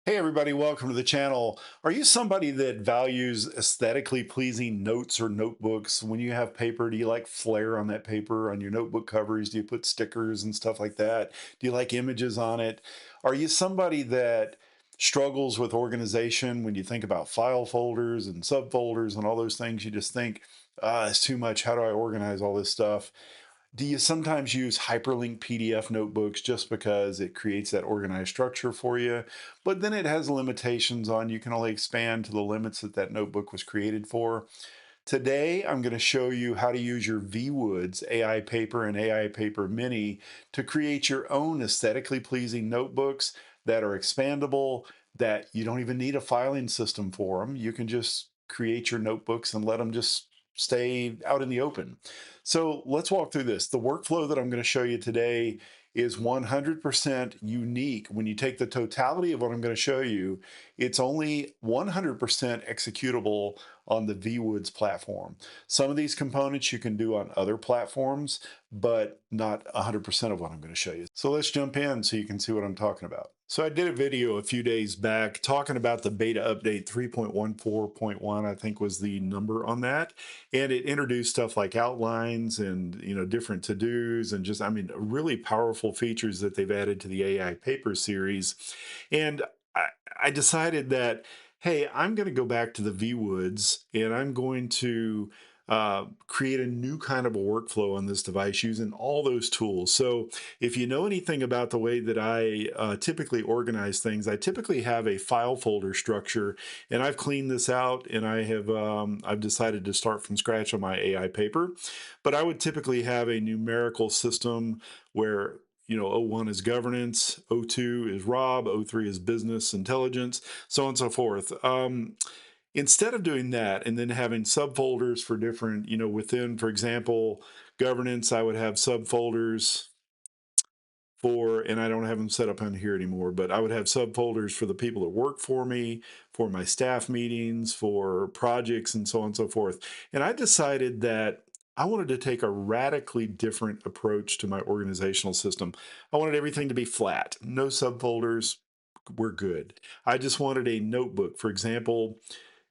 Hey everybody, welcome to the channel. Are you somebody that values aesthetically pleasing notes or notebooks? When you have paper, do you like flair on that paper, on your notebook covers? Do you put stickers and stuff like that? Do you like images on it? Are you somebody that struggles with organization when you think about file folders and subfolders and all those things? You just think, it's too much. How do I organize all this stuff? Do you sometimes use hyperlink PDF notebooks just because it creates that organized structure for you? But then it has limitations on you can only expand to the limits that that notebook was created for. Today, I'm going to show you how to use your ViWoods AI Paper and AI Paper Mini to create your own aesthetically pleasing notebooks that are expandable, that you don't even need a filing system for them. You can just create your notebooks and let them just stay out in the open. So let's walk through this. The workflow that I'm going to show you today is 100% unique. When you take the totality of what I'm going to show you, it's only 100% executable on the ViWoods platform. Some of these components you can do on other platforms, but not 100% of what I'm going to show you. So let's jump in so you can see what I'm talking about. So I did a video a few days back talking about the beta update 3.14.1, I think was the number on that. And it introduced stuff like outlines and, different to-dos and just, really powerful features that they've added to the AI paper series. And I decided that, hey, I'm going to go back to the VWoods and I'm going to create a new kind of a workflow on this device using all those tools. So if you know anything about the way that I typically organize things, I typically have a file folder structure, and I've cleaned this out, and I've decided to start from scratch on my AI paper. But I would typically have a numerical system where O1 is governance, O2 is Rob, O3 is business intelligence, so on and so forth. Instead of doing that and then having subfolders for different, within, for example, governance, I would have subfolders for, and I don't have them set up on here anymore, but I would have subfolders for the people that work for me, for my staff meetings, for projects, and so on and so forth. And I decided that I wanted to take a radically different approach to my organizational system. I wanted everything to be flat, no subfolders. We're good. I just wanted a notebook. For example,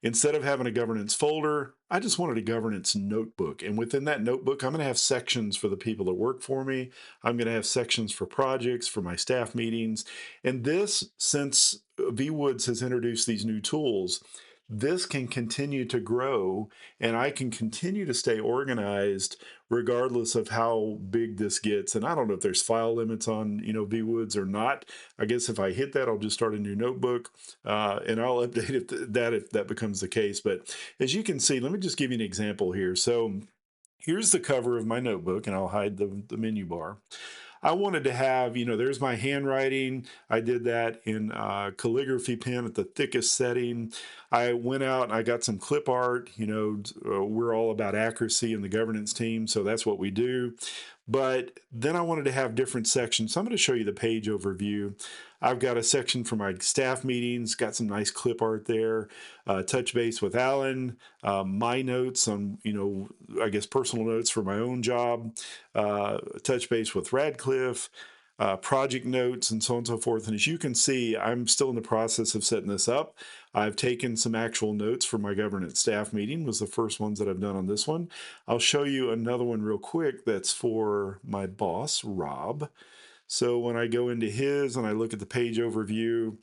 instead of having a governance folder, I just wanted a governance notebook. And within that notebook, I'm going to have sections for the people that work for me. I'm going to have sections for projects, for my staff meetings. And this, since VWoods has introduced these new tools, this can continue to grow and I can continue to stay organized regardless of how big this gets. And I don't know if there's file limits on, VWoods or not. I guess if I hit that, I'll just start a new notebook and I'll update that if that becomes the case. But as you can see, let me just give you an example here. So here's the cover of my notebook, and I'll hide the menu bar. I wanted to have, there's my handwriting. I did that in calligraphy pen at the thickest setting. I went out and I got some clip art. We're all about accuracy in the governance team, so that's what we do. But then I wanted to have different sections. So I'm going to show you the page overview. I've got a section for my staff meetings, got some nice clip art there, touch base with Alan, my notes on, I guess personal notes for my own job, touch base with Radcliffe, project notes, and so on and so forth. And as you can see, I'm still in the process of setting this up. I've taken some actual notes for my governance staff meeting, was the first ones that I've done on this one. I'll show you another one real quick that's for my boss, Rob. So when I go into his and I look at the page overview,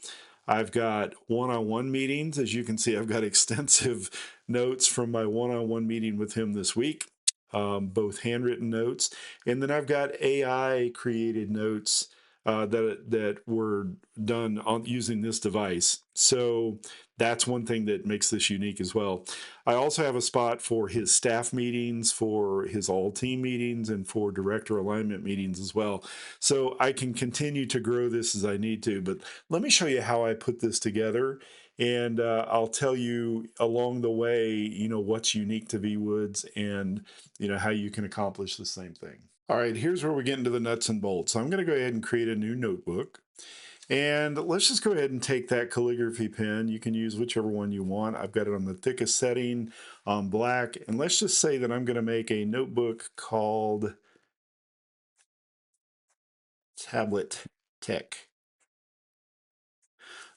I've got one-on-one meetings. As you can see, I've got extensive notes from my one-on-one meeting with him this week, both handwritten notes. And then I've got AI created notes that were done on using this device. So that's one thing that makes this unique as well. I also have a spot for his staff meetings, for his all team meetings, and for director alignment meetings as well. So I can continue to grow this as I need to. But let me show you how I put this together. And I'll tell you along the way, what's unique to VWoods and, how you can accomplish the same thing. All right, here's where we get into the nuts and bolts. So I'm going to go ahead and create a new notebook. And let's just go ahead and take that calligraphy pen. You can use whichever one you want. I've got it on the thickest setting on black. And let's just say that I'm going to make a notebook called Tablet Tech.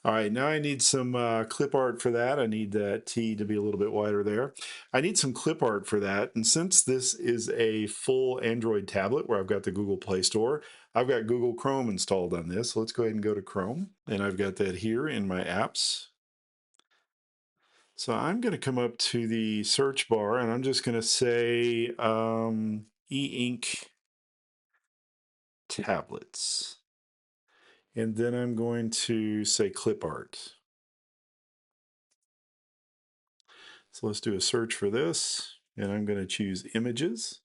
All right, now I need some clip art for that. I need that T to be a little bit wider there. I need some clip art for that. And since this is a full Android tablet where I've got the Google Play Store, I've got Google Chrome installed on this. So let's go ahead and go to Chrome. And I've got that here in my apps. So I'm going to come up to the search bar and I'm just going to say e-ink tablets. And then I'm going to say clip art. So let's do a search for this, and I'm going to choose images.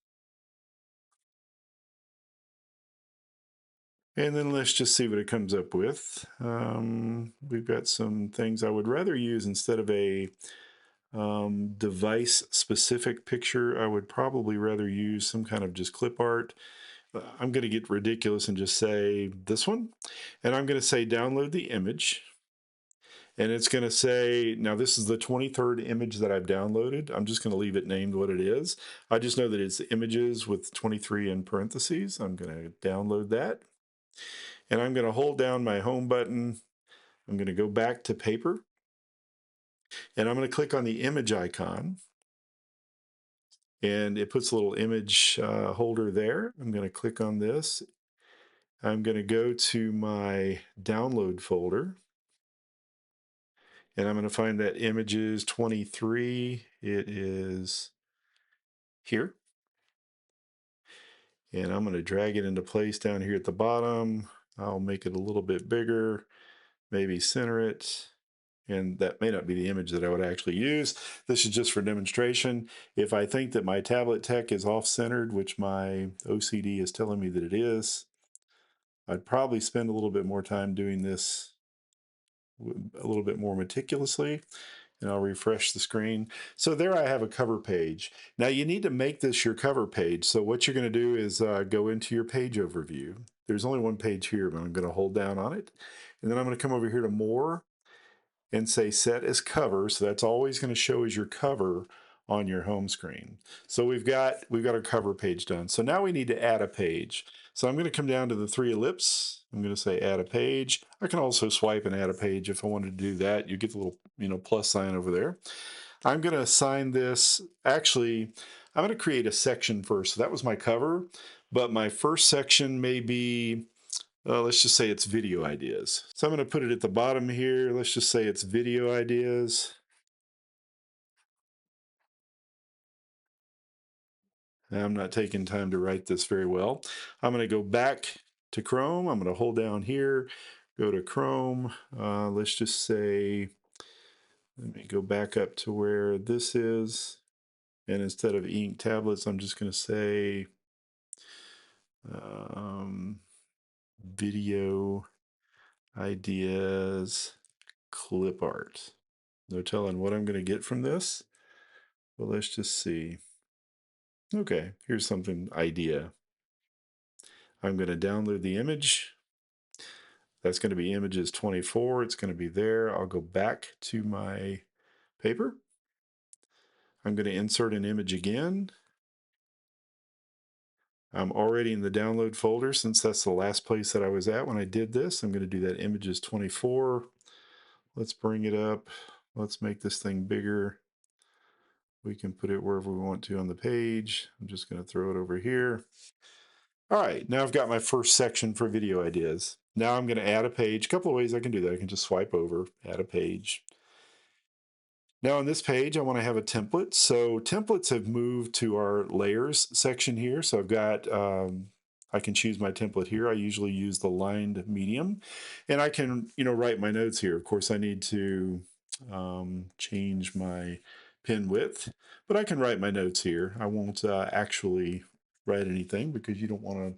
And then let's just see what it comes up with. We've got some things I would rather use instead of a device-specific picture. I would probably rather use some kind of just clip art. I'm going to get ridiculous and just say this one. And I'm going to say download the image. And it's going to say, now this is the 23rd image that I've downloaded. I'm just going to leave it named what it is. I just know that it's images with 23 in parentheses. I'm going to download that. And I'm going to hold down my home button. I'm going to go back to paper. And I'm going to click on the image icon. And it puts a little image holder there. I'm going to click on this. I'm going to go to my download folder. And I'm going to find that images 23. It is here. And I'm going to drag it into place down here at the bottom. I'll make it a little bit bigger, maybe center it. And that may not be the image that I would actually use. This is just for demonstration. If I think that my tablet tech is off-centered, which my OCD is telling me that it is, I'd probably spend a little bit more time doing this a little bit more meticulously. And I'll refresh the screen. So there I have a cover page. Now you need to make this your cover page. So what you're going to do is go into your page overview. There's only one page here, but I'm going to hold down on it. And then I'm going to come over here to more and say set as cover. So that's always going to show as your cover on your home screen. So we've got our cover page done. So now we need to add a page. So I'm going to come down to the three ellipse. I'm going to say add a page. I can also swipe and add a page if I wanted to do that. You get the little plus sign over there. I'm going to assign this, actually, I'm going to create a section first. So that was my cover, but my first section may be, let's just say it's video ideas. So I'm going to put it at the bottom here. Let's just say it's video ideas. I'm not taking time to write this very well. I'm going to go back to Chrome. I'm going to hold down here, go to Chrome. Let's just say, let me go back up to where this is. And instead of ink tablets, I'm just going to say video ideas clip art. No telling what I'm going to get from this. Well, let's just see. Okay, here's something idea. I'm going to download the image. That's going to be images 24. It's going to be there. I'll go back to my paper. I'm going to insert an image again. I'm already in the download folder since that's the last place that I was at when I did this. I'm going to do that images 24. Let's bring it up. Let's make this thing bigger. We can put it wherever we want to on the page. I'm just going to throw it over here. All right, now I've got my first section for video ideas. Now I'm going to add a page. A couple of ways I can do that. I can just swipe over, add a page. Now on this page, I want to have a template. So templates have moved to our layers section here. So I've got, I can choose my template here. I usually use the lined medium, and I can, write my notes here. Of course, I need to change my pen width, but I can write my notes here. I won't actually write anything because you don't want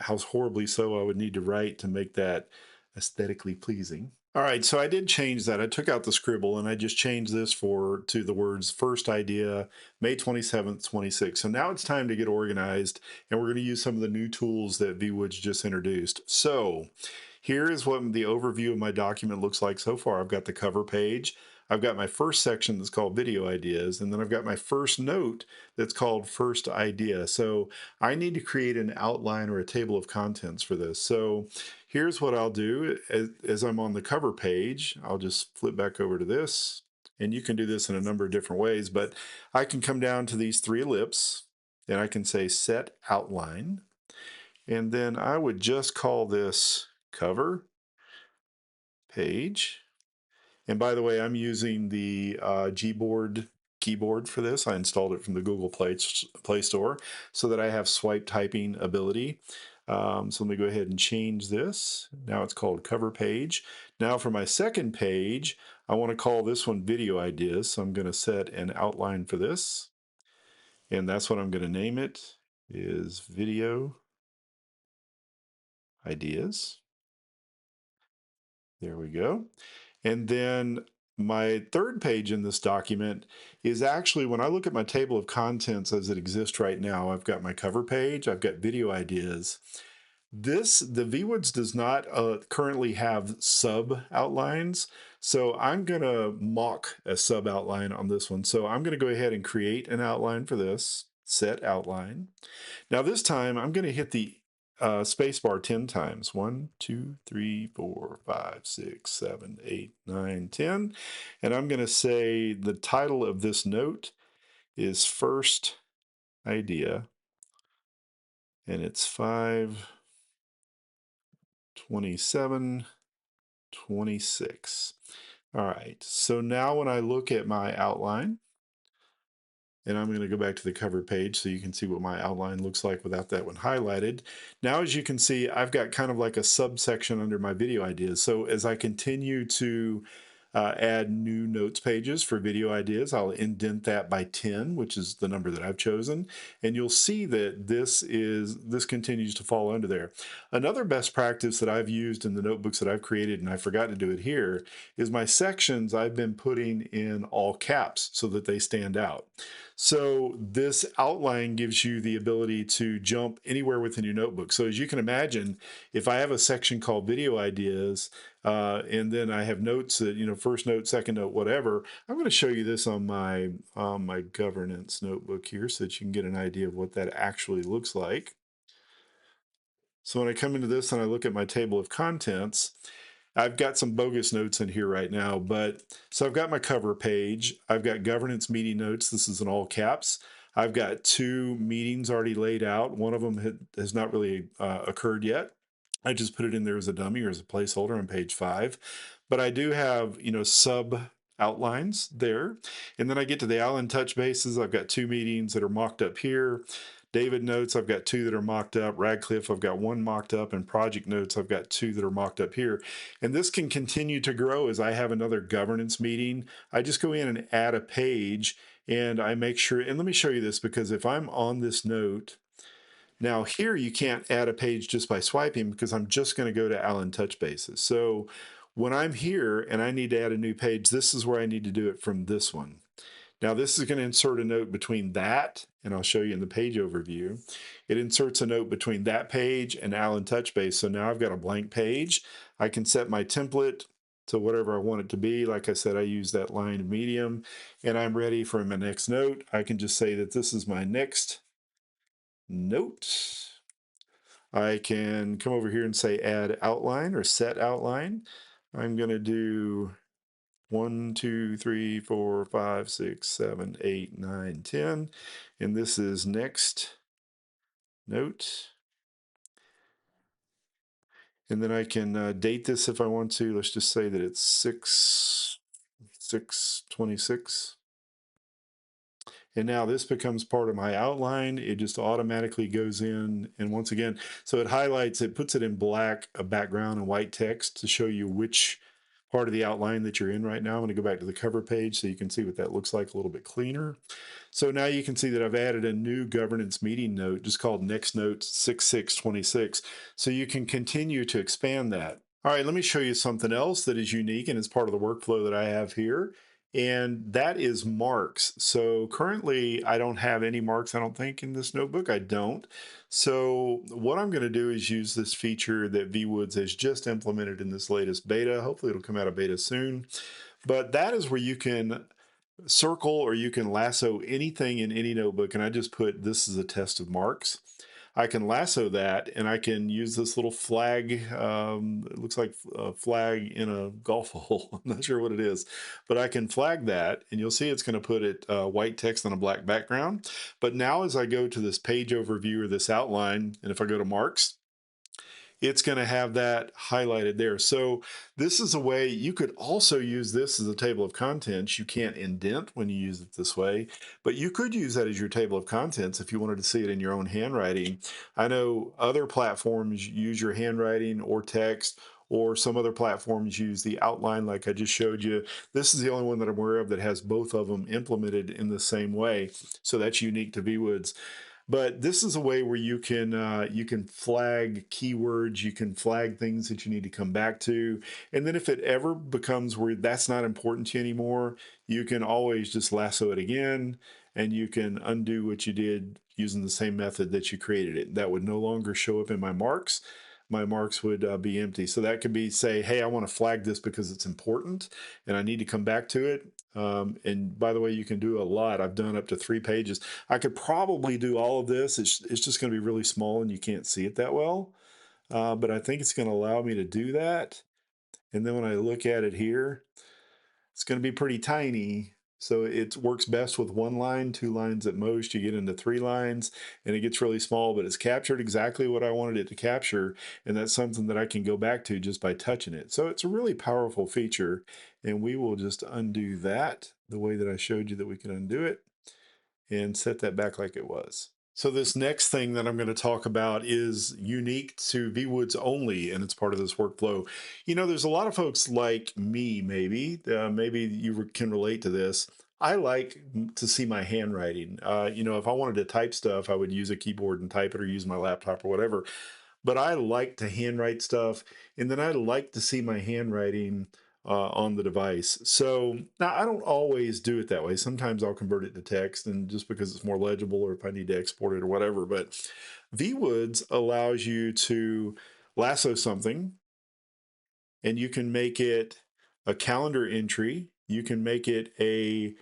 how horribly so I would need to write to make that aesthetically pleasing. All right, so I did change that. I took out the scribble and I just changed this to the words first idea, May 27th, 26. So now it's time to get organized, and we're going to use some of the new tools that ViWoods just introduced. So here is what the overview of my document looks like so far. I've got the cover page. I've got my first section that's called video ideas, and then I've got my first note that's called first idea. So I need to create an outline or a table of contents for this. So here's what I'll do as I'm on the cover page. I'll just flip back over to this, and you can do this in a number of different ways, but I can come down to these three ellipses and I can say set outline. And then I would just call this cover page. And by the way, I'm using the Gboard keyboard for this. I installed it from the Google Play Store so that I have swipe typing ability. So let me go ahead and change this. Now it's called cover page. Now for my second page, I want to call this one video ideas. So I'm going to set an outline for this. And that's what I'm going to name it, is video ideas. There we go. And then my third page in this document is actually, when I look at my table of contents as it exists right now, I've got my cover page, I've got video ideas. The ViWoods does not currently have sub outlines. So I'm going to mock a sub outline on this one. So I'm going to go ahead and create an outline for this, set outline. Now this time I'm going to hit the space bar 10 times. 1, 2, 3, 4, 5, 6, 7, 8, 9, 10. And I'm going to say the title of this note is First Idea. And it's 5/27/26. All right. So now when I look at my outline, and I'm going to go back to the cover page so you can see what my outline looks like without that one highlighted. Now, as you can see, I've got kind of like a subsection under my video ideas. So as I continue to add new notes pages for video ideas, I'll indent that by 10, which is the number that I've chosen. And you'll see that this continues to fall under there. Another best practice that I've used in the notebooks that I've created, and I forgot to do it here, is my sections I've been putting in all caps so that they stand out. So this outline gives you the ability to jump anywhere within your notebook. So as you can imagine, if I have a section called video ideas, and then I have notes that, first note, second note, whatever, I'm going to show you this on my governance notebook here so that you can get an idea of what that actually looks like. So when I come into this and I look at my table of contents, I've got some bogus notes in here right now, but so I've got my cover page. I've got governance meeting notes. This is in all caps. I've got 2 meetings already laid out. One of them has not really occurred yet. I just put it in there as a dummy or as a placeholder on page 5. But I do have, sub outlines there. And then I get to the Allen touch bases. I've got 2 meetings that are mocked up here. David notes, I've got 2 that are mocked up. Radcliffe, I've got 1 mocked up. And project notes, I've got 2 that are mocked up here. And this can continue to grow as I have another governance meeting. I just go in and add a page and I make sure, and let me show you this, because if I'm on this note, now here you can't add a page just by swiping because I'm just going to go to Allen touch bases. So when I'm here and I need to add a new page, this is where I need to do it from this one. Now this is going to insert a note between that, and I'll show you in the page overview. It inserts a note between that page and Allen Touchbase. So now I've got a blank page. I can set my template to whatever I want it to be. Like I said, I use that line of medium, and I'm ready for my next note. I can just say that this is my next note. I can come over here and say add outline or set outline. I'm going to do 1, 2, 3, 4, 5, 6, 7, 8, 9, 10. And this is next note. And then I can date this if I want to. Let's just say that it's 6/26. And now this becomes part of my outline. It just automatically goes in. And once again, so it highlights, it puts it in black, a background and white text to show you which part of the outline that you're in right now. I'm going to go back to the cover page so you can see what that looks like a little bit cleaner. So now you can see that I've added a new governance meeting note just called Next Note 6/6/26. So you can continue to expand that. All right, let me show you something else that is unique and is part of the workflow that I have here. And that is marks. So currently I don't have any marks, I don't think, in this notebook. I don't. So what I'm going to do is use this feature that ViWoods has just implemented in this latest beta. Hopefully it'll come out of beta soon. But that is where you can circle or you can lasso anything in any notebook. And I just put this is a test of marks. I can lasso that and I can use this little flag. It looks like a flag in a golf hole. I'm not sure what it is, but I can flag that and you'll see it's going to put it white text on a black background. But now as I go to this page overview or this outline, and if I go to marks, it's going to have that highlighted there. So this is a way you could also use this as a table of contents. You can't indent when you use it this way, but you could use that as your table of contents if you wanted to see it in your own handwriting. I know other platforms use your handwriting or text, or some other platforms use the outline like I just showed you. This is the only one that I'm aware of that has both of them implemented in the same way. So that's unique to ViWoods. But this is a way where you can flag keywords, you can flag things that you need to come back to, and then if it ever becomes where that's not important to you anymore, you can always just lasso it again, and you can undo what you did using the same method that you created it. That would no longer show up in my marks. My marks would be empty. So that could be say, hey, I want to flag this because it's important and I need to come back to it. And by the way, you can do a lot. I've done up to 3 pages. I could probably do all of this. It's just going to be really small and you can't see it that well. But I think it's going to allow me to do that. And then when I look at it here, it's going to be pretty tiny. So it works best with 1 line, 2 lines at most. You get into 3 lines and it gets really small, but it's captured exactly what I wanted it to capture. And that's something that I can go back to just by touching it. So it's a really powerful feature. And we will just undo that the way that I showed you that we can undo it and set that back like it was. So this next thing that I'm going to talk about is unique to ViWoods only, and it's part of this workflow. You know, there's a lot of folks like me, maybe you can relate to this. I like to see my handwriting. You know, if I wanted to type stuff, I would use a keyboard and type it or use my laptop or whatever. But I like to handwrite stuff, and then I like to see my handwriting on the device. So now I don't always do it that way. Sometimes I'll convert it to text, and just because it's more legible, or if I need to export it or whatever. But VWoods allows you to lasso something, and you can make it a calendar entry. You can make it a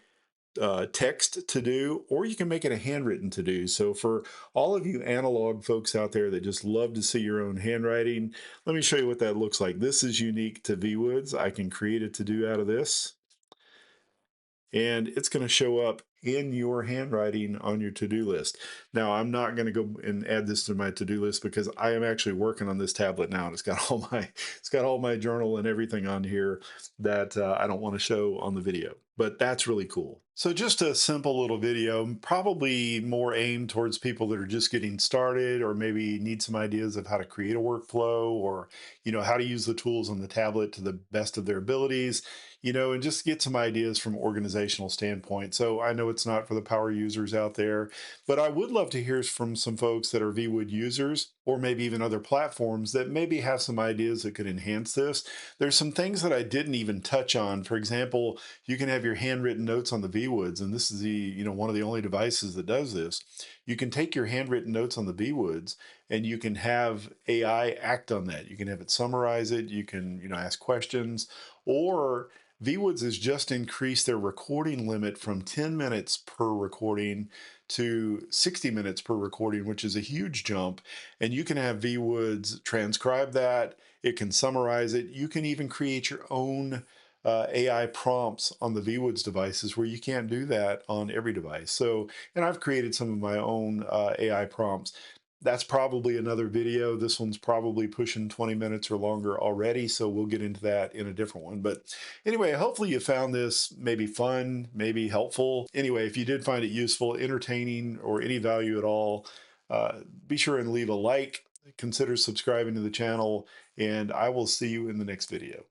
text to do, or you can make it a handwritten to do. So for all of you analog folks out there that just love to see your own handwriting, let me show you what that looks like. This is unique to VWoods. I can create a to do out of this, and it's going to show up in your handwriting on your to-do list. Now, I'm not going to go and add this to my to-do list because I am actually working on this tablet now, and it's got all my journal and everything on here that I don't want to show on the video. But that's really cool. So just a simple little video, probably more aimed towards people that are just getting started, or maybe need some ideas of how to create a workflow, or how to use the tools on the tablet to the best of their abilities, and just get some ideas from organizational standpoint. So I know it's not for the power users out there, but I would love to hear from some folks that are VWood users, or maybe even other platforms that maybe have some ideas that could enhance this. There's some things that I didn't even touch on. For example, you can have your handwritten notes on the VWoods, and this is one of the only devices that does this. You can take your handwritten notes on the VWoods and you can have AI act on that. You can have it summarize it. You can, ask questions, or VWoods has just increased their recording limit from 10 minutes per recording to 60 minutes per recording, which is a huge jump. And you can have VWoods transcribe that. It can summarize it. You can even create your own AI prompts on the VWoods devices, where you can't do that on every device. So, and I've created some of my own AI prompts. That's probably another video. This one's probably pushing 20 minutes or longer already, so we'll get into that in a different one. But anyway, hopefully you found this maybe fun, maybe helpful. Anyway, if you did find it useful, entertaining, or any value at all, be sure and leave a like, consider subscribing to the channel, and I will see you in the next video.